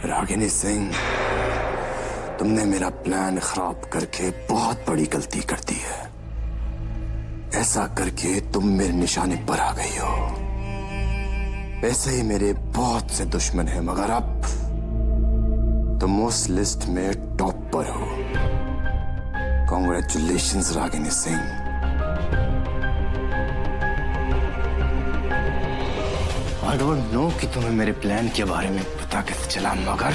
रागिनी सिंह, तुमने मेरा प्लान खराब करके बहुत बड़ी गलती कर दी है। ऐसा करके तुम मेरे निशाने पर आ गई हो। वैसे ही मेरे बहुत से दुश्मन हैं, मगर अब तुम उस लिस्ट में टॉप पर हो। Congratulations Ragini Singh. I don't know कि तुम्हें मेरे प्लान के बारे में पता कैसे चला, मगर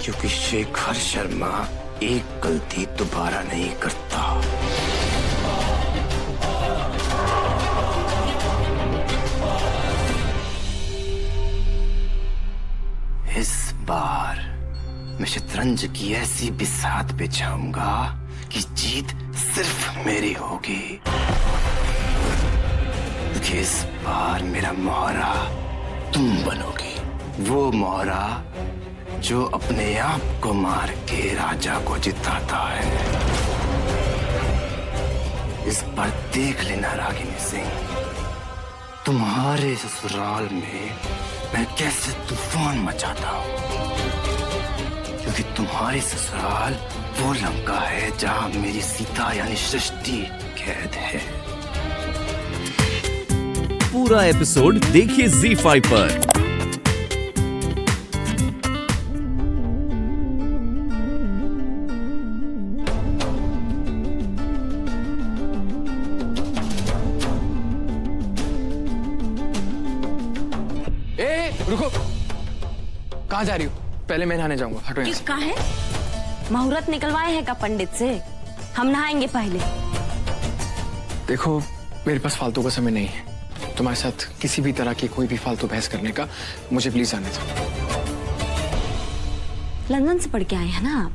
क्योंकि शेखर शर्मा एक गलती दोबारा नहीं करता। इस बार मैं शतरंज की ऐसी बिसात बिछाऊंगा कि जीत सिर्फ मेरी होगी। क्योंकि इस बार मेरा मोहरा तुम बनोगी। वो मोहरा जो अपने आप को मार के राजा को जिताता है। इस बार देख लेना रागिनी सिंह, तुम्हारे ससुराल में मैं कैसे तूफान मचाता हूं। क्योंकि तुम्हारी ससुराल वो लंका है जहां मेरी सीता यानी सृष्टि कैद है। पूरा एपिसोड देखिए ZEE5 पर। रुको, कहाँ जा रही हो? पहले मैं नहाने जाऊंगा, हटो यहाँ से। किसका है? मुहूर्त निकलवाए हैं का पंडित से? हम नहाएंगे पहले। देखो, मेरे पास फालतू का समय नहीं है। तुम्हारे साथ किसी भी तरह की कोई भी फालतू बहस करने का। मुझे प्लीज आने दो। लंदन से पढ़ के आए हैं ना आप?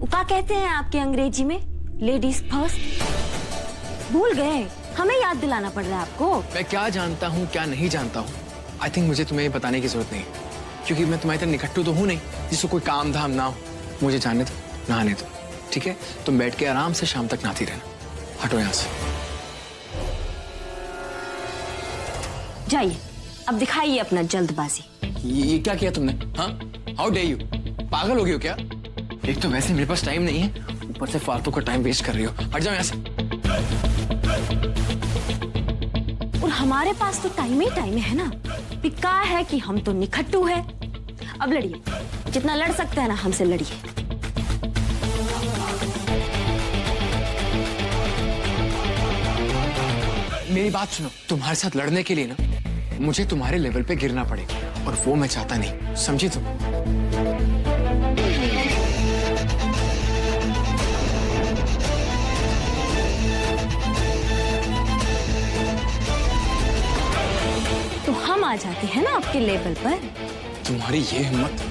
वो क्या कहते हैं आपके अंग्रेजी में? Ladies first. भूल गए? हमें याद दिलाना पड़ रहा है आपको। मैं क्या जानता हूँ क्या नहीं जानता हूँ, आई थिंक मुझे तुम्हें बताने की जरूरत नहीं, क्योंकि मैं तुम्हारी तरह निकट्टू तो हूँ नहीं जिसको कोई काम धाम ना हो। मुझे जाने दो, नहाने दो, ठीक है? तुम बैठ के आराम से शाम तक नहाती रहना। हटो यहाँ से। जाइए, अब दिखाइए अपना जल्दबाजी। ये क्या किया तुमने? हाँ, हाउ डे यू? पागल हो गई हो क्या? एक तो वैसे मेरे पास टाइम नहीं है, ऊपर से फालतू का टाइम वेस्ट कर रही हो। हट जाओ यहाँ से। और हमारे पास तो टाइम ही टाइम है ना। पिक्का है कि हम तो निखट्टू है। अब लड़िए, जितना लड़ सकते हैं ना हमसे लड़िए। मेरी बात सुनो, तुम्हारे साथ लड़ने के लिए ना मुझे तुम्हारे लेवल पे गिरना पड़ेगा, और वो मैं चाहता नहीं, समझी तुम? तो हम आ जाते हैं ना आपके लेवल पर। तुम्हारी ये हिम्मत।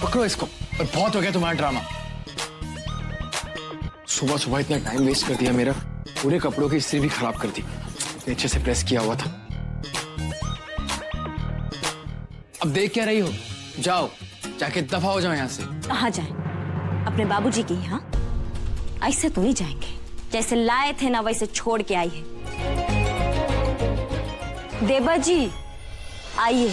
पकड़ो इसको। और बहुत हो गया तुम्हारा ड्रामा। सुबह सुबह इतना टाइम वेस्ट कर दिया मेरा, पूरे कपड़ों की इस्त्री भी खराब कर दी। नीचे से प्रेस किया हुआ था। अब देख क्या रही हो? जाओ, जाके दफा हो जाओ यहाँ से। कहाँ जाएं? अपने बाबूजी के यहाँ? ऐसे तो नहीं जाएंगे। जैसे लाए थे ना वैसे छोड़ के आई है। देवा जी आइए।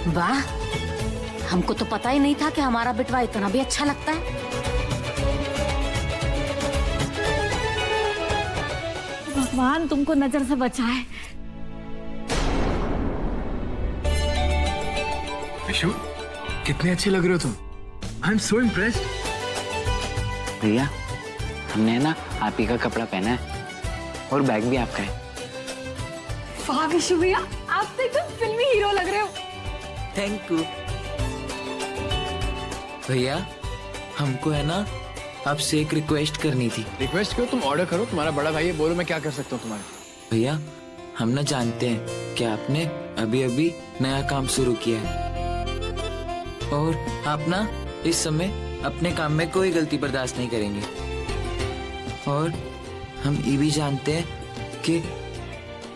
वाह, हमको तो पता ही नहीं था कि हमारा बिटवा इतना भी अच्छा लगता है। भगवान तुमको नजर से बचाए। विशु, कितने अच्छे लग रहे हो तुम। I am so impressed. भैया, हमने ना आप ही का कपड़ा पहना है और बैग भी आपका है। वाह विशु भैया, आप तो एकदम फिल्मी हीरो लग रहे हो। थैंक यू भैया। हमको है ना आपसे एक रिक्वेस्ट करनी थी। रिक्वेस्ट करो, तुम ऑर्डर करो, तुम्हारा बड़ा भाई है, बोलो मैं क्या कर सकता हूँ तुम्हारे। भैया, हम ना जानते हैं कि आपने अभी अभी नया काम शुरू किया है और आप ना इस समय अपने काम में कोई गलती बर्दाश्त नहीं करेंगे। और हम ये भी जानते हैं कि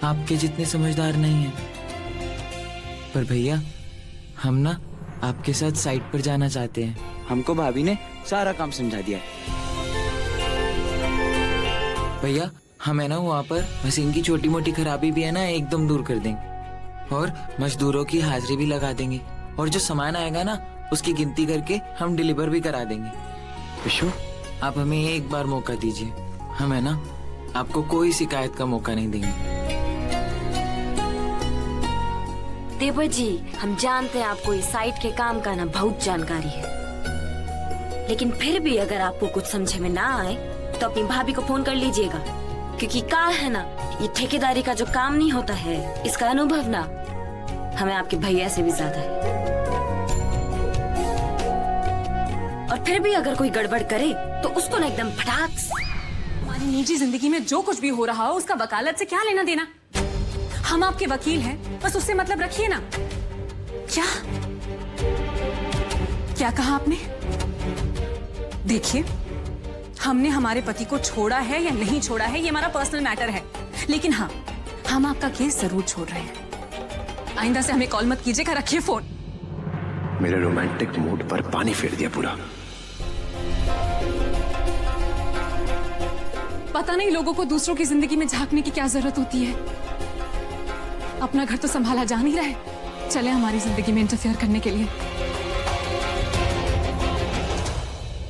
आपके जितने समझदार नहीं हैं। पर भैया, हम ना आपके साथ साइट पर जाना चाहते हैं। हमको भाभी ने सारा काम समझा दिया है। भैया, हम है ना वहाँ पर मशीन की छोटी मोटी खराबी भी है ना एकदम दूर कर देंगे और मजदूरों की हाजिरी भी लगा देंगे और जो सामान आएगा ना उसकी गिनती करके हम डिलीवर भी करा देंगे। विशु, आप हमें एक बार मौका दीजिए। हम है ना आपको कोई शिकायत का मौका नहीं देंगे। देवर जी, हम जानते हैं आपको इस साइट के काम का ना बहुत जानकारी है, लेकिन फिर भी अगर आपको कुछ समझे में ना आए तो अपनी भाभी को फोन कर लीजिएगा, क्योंकि क्या है ना, ये ठेकेदारी का जो काम नहीं होता है, इसका अनुभव ना हमें आपके भैया से भी ज्यादा है। और फिर भी अगर कोई गड़बड़ करे तो उसको ना एकदम फटाक से। हमारी निजी जिंदगी में जो कुछ भी हो रहा हो उसका वकालत से क्या लेना देना। हम आपके वकील हैं, बस उससे मतलब रखिए ना। क्या क्या कहा आपने? देखिए, हमने हमारे पति को छोड़ा है या नहीं छोड़ा है ये हमारा पर्सनल मैटर है, लेकिन हाँ, हम आपका केस जरूर छोड़ रहे हैं। आइंदा से हमें कॉल मत कीजिएगा, रखिए फोन। मेरे रोमांटिक मूड पर पानी फेर दिया पूरा। पता नहीं लोगों को दूसरों की जिंदगी में झांकने की क्या जरूरत होती है। अपना घर तो संभाला जा नहीं रहा है, चले हमारी जिंदगी में इंटरफेयर करने के लिए।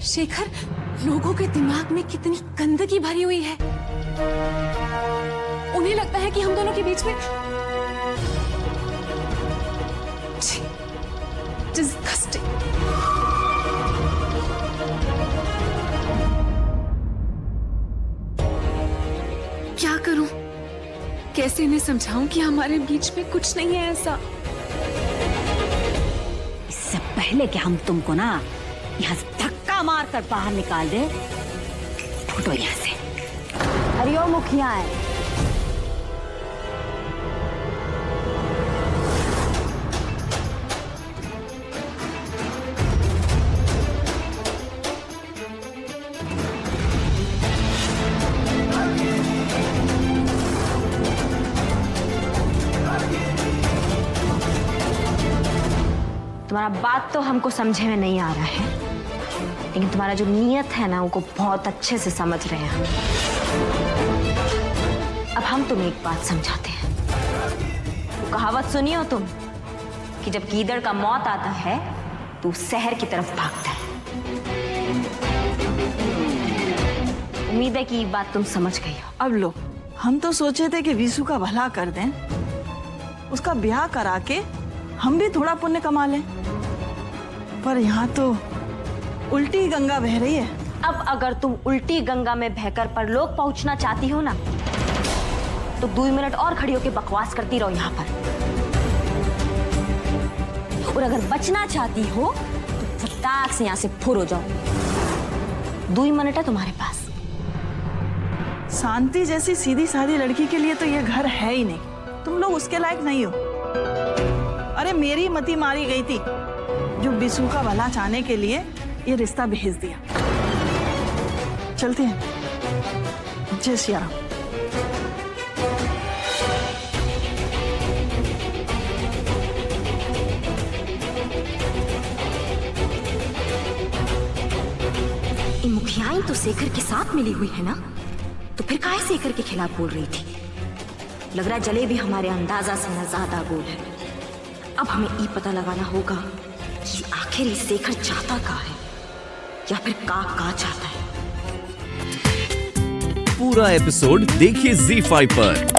शेखर, लोगों के दिमाग में कितनी गंदगी भरी हुई है। उन्हें लगता है कि हम दोनों के बीच में डिस्गस्टिंग। क्या करूं? कैसे इन्हें समझाऊं कि हमारे बीच में कुछ नहीं है ऐसा। इससे पहले कि हम तुमको ना यहाँ से धक्का मार कर बाहर निकाल दे, फुटो यहाँ से। हरिओम मुखिया है। तुम्हारा बात तो हमको समझे में नहीं आ रहा है, लेकिन तुम्हारा जो नीयत है ना, उनको बहुत अच्छे से समझ रहे हैं हम। अब हम तुम्हें एक बात समझाते हैं। वो कहावत सुनी हो तुम कि जब गीदड़ का मौत आता है तो शहर की तरफ भागता है। उम्मीद है कि ये बात तुम समझ गई हो। अब लो, हम तो सोचे थे कि विशु का भला कर दें, उसका ब्याह करा के हम भी थोड़ा पुण्य कमा लें, पर यहाँ तो उल्टी गंगा बह रही है। अब अगर तुम उल्टी गंगा में बहकर परलोक पहुंचना चाहती हो ना, तो 2 मिनट और खड़ी होकर बकवास करती रहो यहाँ पर। और अगर बचना चाहती हो तो फटाक से यहाँ से फुर हो जाओ। 2 मिनट है तुम्हारे पास। शांति जैसी सीधी सादी लड़की के लिए तो ये घर है ही नहीं। तुम लोग उसके लायक नहीं हो। अरे मेरी मती मारी गई थी जो विशु का भला चाहने के लिए ये रिश्ता भेज दिया। चलते हैं। जय सिया राम। ये मुखियाएं तो शेखर के साथ मिली हुई है ना, तो फिर काहे शेखर के खिलाफ बोल रही थी? लग रहा जलेबी हमारे अंदाजा से न ज्यादा गोल है। अब हमें ये पता लगाना होगा कि आखिर ये शेखर चाहता क्या है, या फिर का चाहता है। पूरा एपिसोड देखिए ZEE5 पर।